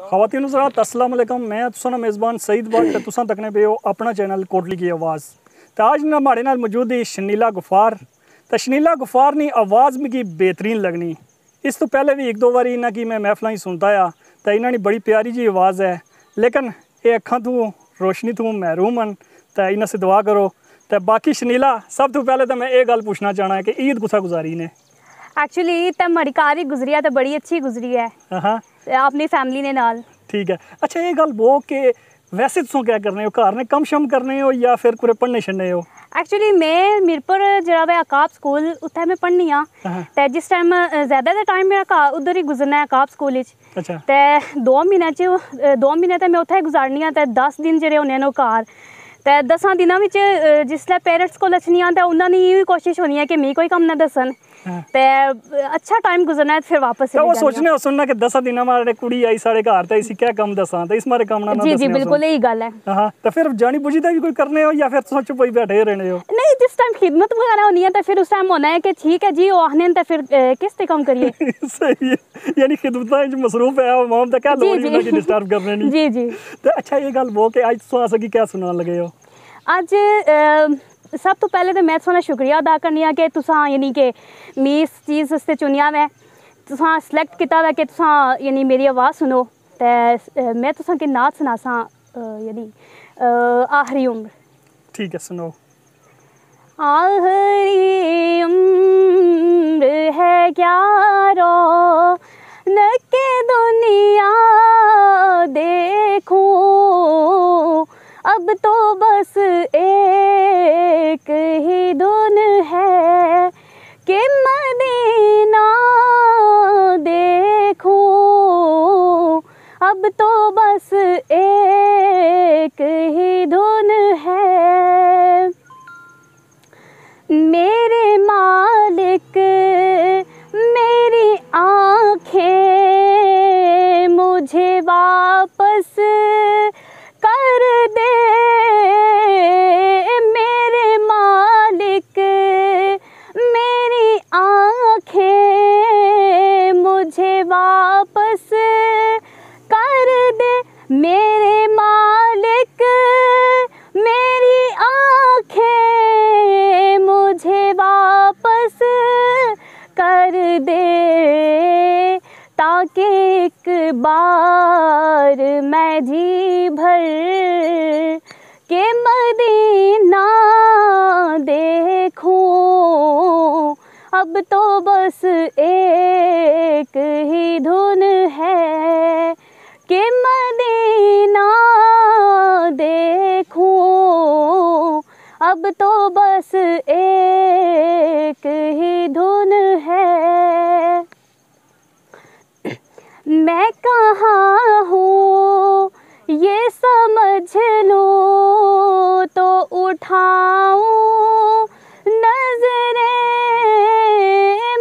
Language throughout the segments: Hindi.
ख़वातीन हज़रात अस्सलाम वालेकुम। मैं तुसां मेज़बान सईद बट तुसां तकने पे हो अपना चैनल कोटली की आवाज़। तो आज ना हमारे नाल मौजूद है शनीला गुफ़ार। तो शनीला गुफ़ार नी आवाज़ मिगी बेहतरीन लगनी। इस तो पहले भी एक दो बारी इन्हां की मैं महफलां सुनता आ तो इन्हां नी बड़ी प्यारी जी आवाज़ है, लेकिन ये अखां तू रोशनी तू महरूम हन। तो इन्हां से दुआ करो। तो बाकी शनीला, सब तो पहले तो मैं ये गल पूछना चाहना है कि ईद कुसा गुजारी ने? एक्चुअली ईद तो हमारी घर ही गुजरी है, तो बड़ी अच्छी गुजरी है अपनी फैमिली ने नाल। ठीक है। अच्छा ये गल वो कि वैसे तुम क्या करने हो, घर ने कम शम करने हो या फिर पूरे पढ़ने छड़ने हो? एक्चुअली मैं मीरपुर जरा वे अकाब स्कूल उत्थे मैं पढ़नी हाँ। ते जिस टाइम ज़्यादा टाइम मेरा घर उधर ही गुजरना है अकाब स्कूल विच। अच्छा। ते 2 महीने तो मैं उत्थे गुजारनी हाँ। ते 10 दिन जेह्ड़े होने न घर। ते 10 दिनों विच जिसलै पेरेंट्स कोल अच्छनी आं ते उन्होंने ये कोशिश होनी है कि मैं कोई कम ना दसन ते अच्छा टाइम गुजरना है फिर वापस तो वो सोचने हो सुनना कि 10 दिन हमारे कुड़ी आई साढ़े घर तो इसी क्या कम दसा तो इस मारे कम ना जी बिल्कुल यही गल है। हाँ, तो फिर जानी बुझी भी कोई करने हो या फिर तुम चुप ही बैठे रहने हो? नहीं, जिस टाइम खिदमत वगैरह होनी है तो फिर उस टाइम होना है कि ठीक है जी वो आखने तो फिर किस ते कम करिए। सही है, यानी खिदमत मसरूफ है मॉम तो क्या लोड़ नहीं कि डिस्टर्ब करने नहीं। जी जी। तो अच्छा ये गल वो कि आज तुम असें क्या सुनान लगे हो? आज सब तो पहले तो मैं थोड़ा शुक्रिया अदा करनी है कि तुसां यानी कि मी इस चीज़ से चुनिया मैं तुसां सिलेक्ट किया है कि तुसां यानी मेरी आवाज़ सुनो। तो मैं तुसां के नात सुनासा यानी आखिरी उम्र। ठीक है, सुनो। आखिरी उम्र है क्या रौनक के दुनिया देखूं, अब तो बस एक ही धुन है कि मदीना देखूं, अब तो बस एक ही धुन है। मेरे मालिक मेरी आँखें मुझे वापस कर दे, मेरे मालिक मेरी आँखें मुझे वापस कर दे, मेरे मालिक मेरी आँखें मुझे वापस कर दे, ताकि एक बार मैं जी भर के मदीना देखूं, अब तो बस एक ही धुन है कि मदीना देखूं, अब तो बस एक ही धुन है। मैं कहाँ हूँ ये समझ लूँ तो उठाऊँ नजरें,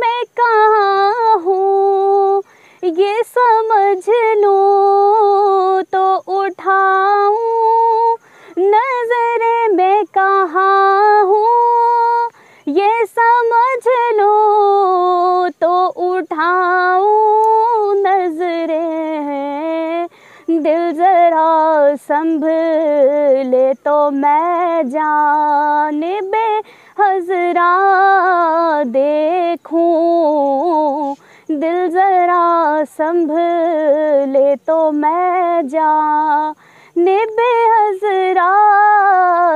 मैं कहाँ हूँ ये समझ लूँ तो उठाऊँ नजरें, मैं कहाँ हूँ ये समझ लूँ तो उठाऊँ नजरें, दिल जरा संभले तो मैं जानिबे हज़रा देखूं, दिल जरा संभले तो मैं जानिबे हज़रा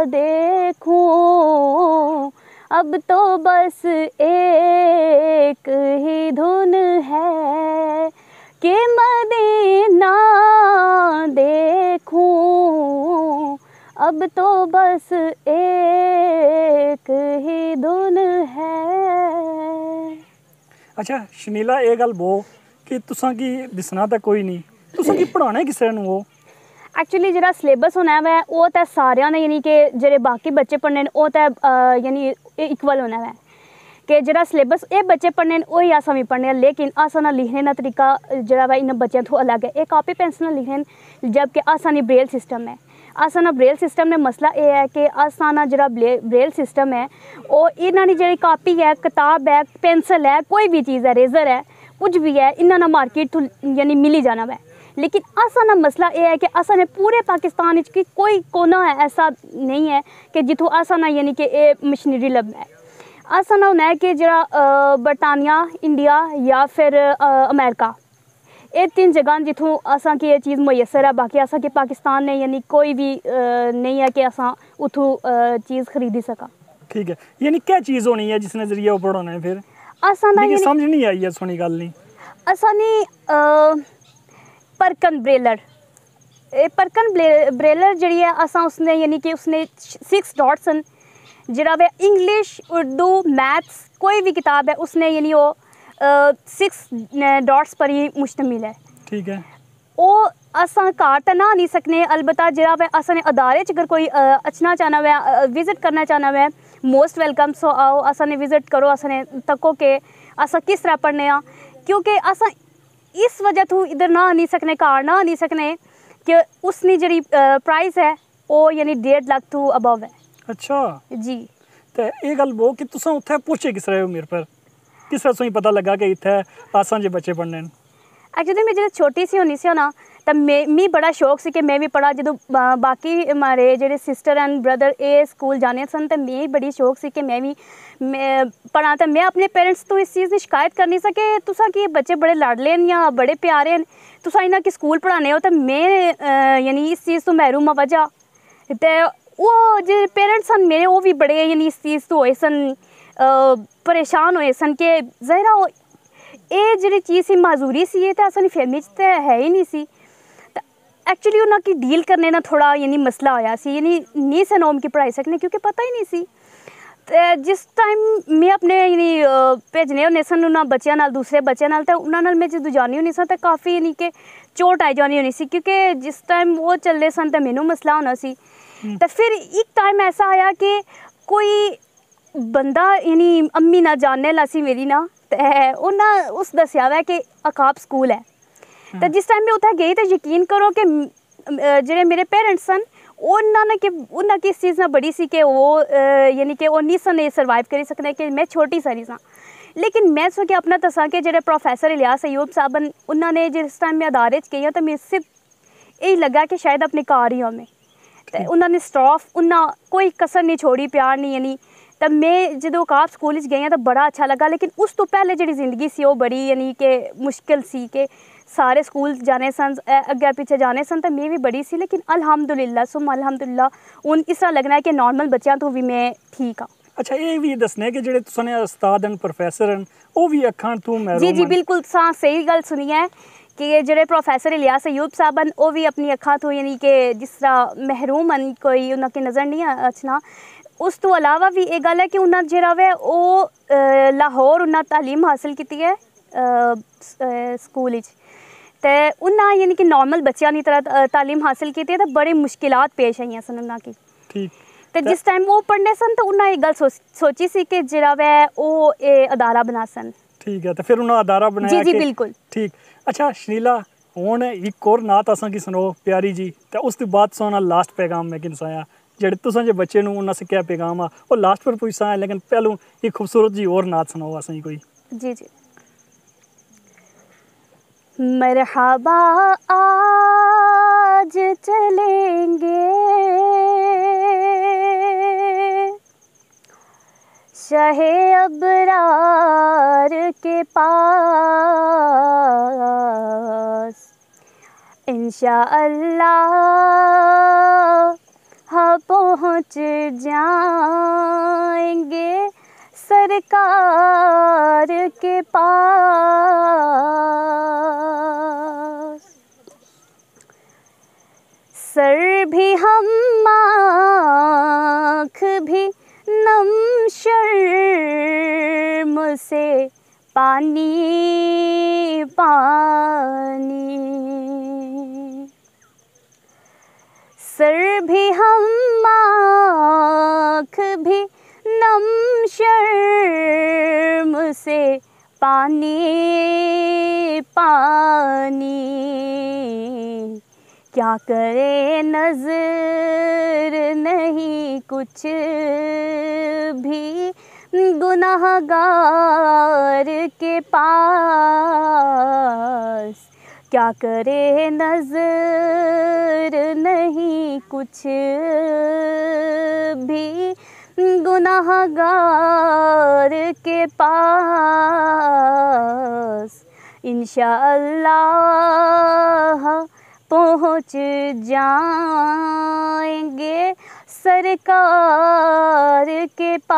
देखूं, अब तो बस एक ही धुन है कि मदीना देखूं, अब तो बस एक ही धुन है। अच्छा शनीला ये गल वो कि तुसां की दिसना तो कोई नहीं, तुसां की पढ़ाना किसे नूं हो? एक्चुअली जो सिलेबस होना है वो तो सारे ने यानी कि जो बाकी बच्चे पढ़ने वो तो यानी इक्वल होना है कि जो सिलेबस ये बच्चे पढ़ने वही अस भी पढ़ने, लेकिन असा लिखने का तरीका जो इन बच्चों तो अलग है। ये कॉपी पेंसिल लिखने जबकि असा ब्रेल सिस्टम है। असा ब्रेल सिस्टम में मसला ये है कि असा जो ब्रेल सिस्टम है वो इन्होंने जी कॉपी है, किताब है, पेंसिल है, कोई भी चीज़ है, रेजर है, कुछ भी है, इन्होंने मार्केट तो यानी मिली जाना है। लेकिन असा ना मसला ये है कि असा ने पूरे पाकिस्तान की कोई कोना है ऐसा नहीं है कि जिथों असा ना यानी कि ये मशीनरी लभना है। असा ना होना है कि जरा बरतानिया, इंडिया या फिर अमेरिका, ये 3 जगह जिथों असा की ये चीज़ मुयसर है। बाकी असा कि पाकिस्तान ने यानी कोई भी नहीं है कि असा उथों चीज़ खरीदी सका। ठीक है, यानी क्या चीज़ होनी है जिसने जरिए वो पढ़ाना है? फिर असा ना लेकिन समझ नहीं आई है, सुनी गल नहीं। असा नहीं परकन ब्रेलर, परकन ब्रेलर जड़ी है असा उसने यानी कि उसने 6 डॉट्स हैं जरा वे इंग्लिश, उर्दू, मैथ्स कोई भी किताब है उसने यानी वो 6 डॉट्स पर ही मुश्तमिल है। ठीक है, वो असा घर तो ना नहीं सकने, अलबत्ता जरा वे असा ने अदारे च अगर कोई अचना चाहना वै, विजिट करना चाहना वै, मोस्ट वेलकम। सो आओ असा ने विजिट करो, असा ने तको के असा किस तरह पढ़ने आ, क्योंकि असा इस वजह तो इधर ना नहीं सकने, घर ना नहीं सकने कि उसकी जी प्राइस है वो यानी 1.5 लाख तो अबव है। अच्छा जी, तो ये गल वो कि तुम उत्थे पुछे किस रहे हो मेरे पर, किस तरह तुसें पता लगा कि इत्थे आसान जे बच्चे पढ़ने न? एक्चुअली मैं जो छोटी सी होनी सी ना तो मी बड़ा शौक सी कि मैं भी पढ़ा। जो बाकी हमारे जेडे सिस्टर एंड ब्रदर ये स्कूल जाने सन तो मैं बड़ी शौक सी कि मैं भी पढ़ा। तो मैं अपने पेरेंट्स तो इस चीज़ की शिकायत कर नहीं सके तुसा कि बच्चे बड़े लाडले न या बड़े प्यारे न, तुसा इन्हां की स्कूल पढ़ाने हो। तो मैं यानी इस चीज़ तो महरूम वजह तो वो जो पेरेंट्स सन मेरे वो भी बड़े यानी इस चीज़ तो होए सन, परेशान होए सन कि ज़ाहिरा ये जी चीज़ सी माजूरी सी ये तो असली फैमिली तो है ही नहीं सी। तो एक्चुअली उन्होंने की डील करने ना थोड़ा यानी मसला होया सी, यानी नहीं सन ओम की पढ़ाई सकने क्योंकि पता ही नहीं सी। तो जिस टाइम मैं अपने यानी भेजने होने सन उन्होंने बच्चों नाल, दूसरे बच्चों नाल, तो उन्होंने मैं जो जानी होनी सन तो काफ़ी यानी कि चोट आई जानी होनी सी क्योंकि जिस टाइम वो चलते सन तो मैनू मसला होना सी। तो फिर एक टाइम ऐसा आया कि कोई बंदा यानी अम्मी ना जानने ला सी मेरी ना, तो उन्हें उस दसिया वै कि अकाब स्कूल है। तो जिस टाइम मैं उत्थे गई तो यकीन करो कि जेडे मेरे पेरेंट्स सन उन्होंने की इस चीज़ ना बड़ी सी कि वो यानी कि वो नहीं सन सर्वाइव करी सकने कि मैं छोटी सारी सा। लेकिन मैं सो कि अपना दसा कि जेडे प्रोफैसर इलियास अयूब साहब उन्होंने जिस टाइम मैं अदारे च गई तो मैं सिर्फ यही लगा कि शायद अपने घर ही हमें, तो उन्होंने स्टाफ उन्हें कोई कसर नहीं छोड़ी, प्यार नहीं यानी। तो मैं जो काफ स्कूल गई तो बड़ा अच्छा लगा। लेकिन उस तो पहले जी जिंदगी सी वो बड़ी यानी कि मुश्किल सी कि सारे स्कूल जाने सन, अगे पीछे जाने सन, तो मैं भी बड़ी सी। लेकिन अल्हम्दुलिल्लाह सुम अल्हम्दुलिल्लाह हूँ इस तरह लगना है कि नॉर्मल बच्चों तो भी मैं ठीक हाँ। अच्छा, ये भी दसने कि जेडे तुसां ने उस्ताद हैं, प्रोफैसर हैं, वो भी अखां तू महरूम जी जी हैं? बिल्कुल सही गल सुनी है कि जेडे प्रोफैसर इलियास अयूब साहब हैं वो भी अपनी अखां तो यानी कि जिस तरह महरूम हैं, कोई उनकी नज़र नहीं अच्छा। उस तो अलावा भी एक गल है कि उन्हें जरा वै वो लाहौर उन्हें तालीम हासिल की है स्कूल, तो उन्हें यानी कि नॉर्मल बच्चों की तरह तालीम हासिल की तो बड़ी मुश्किलात पेश आई सन उन्हें की। ठीक, तो जिस टाइम वो पढ़ने सन तो उन्हें एक गल सोची सी कि जरा वै वो अदारा बना सन। ठीक है, तो फिर उन्हें अदारा बनाया? जी जी बिल्कुल। ठीक। अच्छा शनीला, हुण एक और नात असां की सुनो प्यारी जी, तो उस बाद सोना लास्ट पैगाम मैं कि सुनाया जेडे तुसां जे बच्चे नूं उन्हां से क्या पैगाम आ वो लास्ट पर पूछा है, लेकिन पहलू एक खूबसूरत जी और नात सुनाओ असां कोई। जी जी। मरहबा आज चलेंगे शाहे अबरार के पास, इंशाअल्लाह हाँ पहुँच जाएंगे सरकार के पास। सर भी हम आँख भी नम शर्म से पानी पानी, सर भी हम आँख भी नम शर्म से पानी पानी, क्या करे नज़र नहीं कुछ भी गुनाहगार के पास, क्या करे नजर नहीं कुछ भी गुनाहगार के पास, इंशाअल्लाह पहुँच जाएंगे सरकार के पास।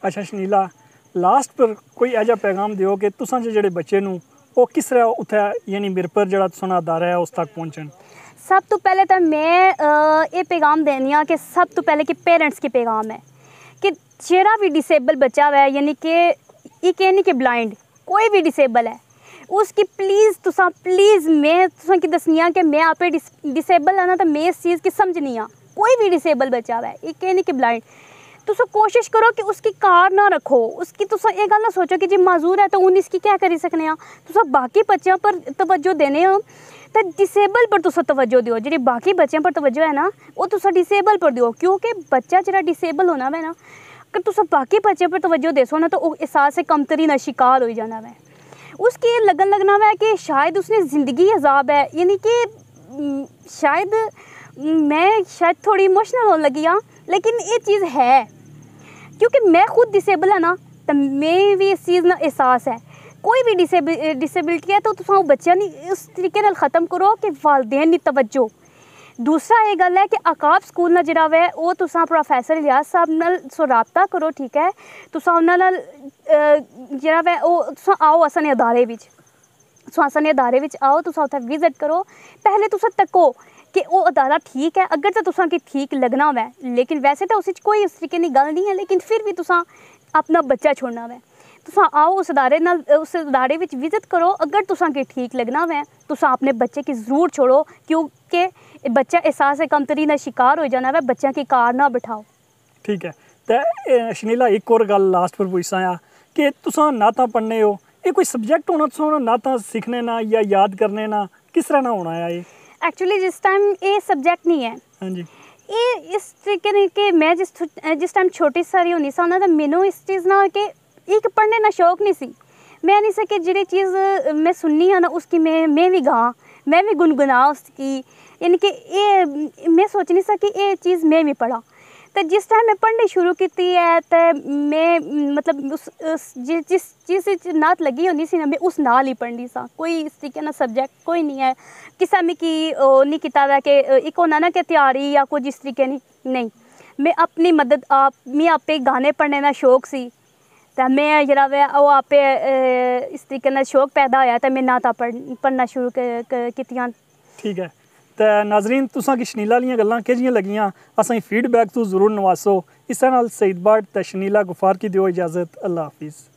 अच्छा शनीला, लास्ट पर कोई ऐसा पैगाम दिओ कि तुसां जेह्ड़े बच्चे नू वो किस तरह उत्थे यानी मेरे पर जेह्ड़ा तुसां अदारा है उस तक पहुँचन। सब तो पहले तो मैं ये पैगाम देनी हाँ कि सब तो पहले कि पेरेंट्स की पैगाम है कि जेड़ा भी डिसेबल बच्चा है, यानी कि ये कहनी कि ब्लाइंड कोई भी डिसेबल है, उसकी प्लीज़ मैं तुसां की दसनी हाँ कि मैं आपे डिसेबल है ना, तो मैं इस चीज़ की समझनी हाँ। कोई भी डिसेबल बच्चा है, ये कहनी कि ब्लाइंड, तुसा कोशिश करो कि उसकी कार ना रखो, उसकी तुसा ये गल ना सोचो कि जी माजूर है तो उन इसकी क्या करी सकने आ। तुसा बाकी बच्चों पर तवज्जो देने हो तो डिसेबल पर तुसा तवज्जो दियो, जी बाकी बच्चों पर तवज्जो है ना वो तुसा डिसेबल पर दियो, क्योंकि बच्चा जरा डिसेबल होना है ना, अगर तुसा बाकी बच्चों पर तवज्जो देसो ना तो वो एहसास कमतरी ना शिकार हो जाना है, उसकी लगना है कि शायद उसने ज़िंदगी अजाब है, यानी कि शायद थोड़ी इमोशनल होने लगी हाँ, लेकिन ये चीज़ है क्योंकि मैं खुद डिसेबल है ना, तो मैं भी इस चीज़ ना एहसास है। कोई भी डिसेबिलिटी है तो तुम बच्चा नहीं उस तरीके नाल ख़त्म करो कि वालदेन दी तवज्जो। दूसरा ये गल है कि अकाब स्कूल ना जरा वे वो तुसा प्रोफैसर इलियास साहब नाल सो राबता करो, ठीक है, तुसा उन्हां नाल जरा वे वो तुसा आओ असां अदारे विच, असां अदारे विच आओ, तुसा उत्थे विजिट करो, पहले तुसा तको कि वो अदारा ठीक है, अगर तो तुसा की ठीक लगना वै, लेकिन वैसे तो उस कोई उस तरीके की गल नहीं है, लेकिन फिर भी तुसा अपना बच्चा छोड़ना वै, तुसा आओ उस अदारे विच विजिट करो, अगर तुसा की ठीक लगना वै तुसा अपने बच्चे की ज़रूर छोड़ो, क्योंकि बच्चा एहसास कमतरी का शिकार हो जाना वै, बच्चों की कार ना बिठाओ। ठीक है, तो शनीला एक और गल लास्ट पर पूछना है कि तुसा नाता पढ़ने हो, ये कोई सब्जेक्ट होना तुसा नाता सीखने ना या याद करने ना, किस तरह ना होना है ये? एक्चुअली जिस टाइम ये सब्जेक्ट नहीं है, हाँ जी, ये इस तरीके के मैं जिस टाइम छोटी सारी होनी सा ना, तो मैनू इस चीज़ ना कि एक पढ़ने ना शौक नहीं सी, मैं नहीं सकी जी चीज़ मैं सुननी है ना उसकी मैं भी गा, मैं भी गुनगुना उसकी, यानी कि ये मैं सोच नहीं सकी ये चीज़ मैं भी पढ़ा। तो जिस टाइम मैं पढ़नी शुरू की है तो मैं मतलब जिस चीज़ नात लगी होनी सी ना, मैं उस नाल ही पढ़नी सा, कोई इस तरीके ना सब्जेक्ट कोई नहीं है किसा में कि नहीं किता है कि एक होना ना कि तैयारी या कुछ इस तरीके नहीं, मैं अपनी मदद मैं आपे गाने पढ़ने का शौक सी, तो मैं जरा वो आपे इस तरीके ना शौक पैदा होया तो मैं नाता पढ़ना शुरू कीतियां। ठीक है, तो नाजरीन तुसा की शनीला आह्लियां गल्लां किहियां लगियां, असें फीडबैक तो जरूर नवासो। इस नाल सईद बाट ते शनीला गुफार की दिओ इजाज़त, अल्लाह हाफिज़।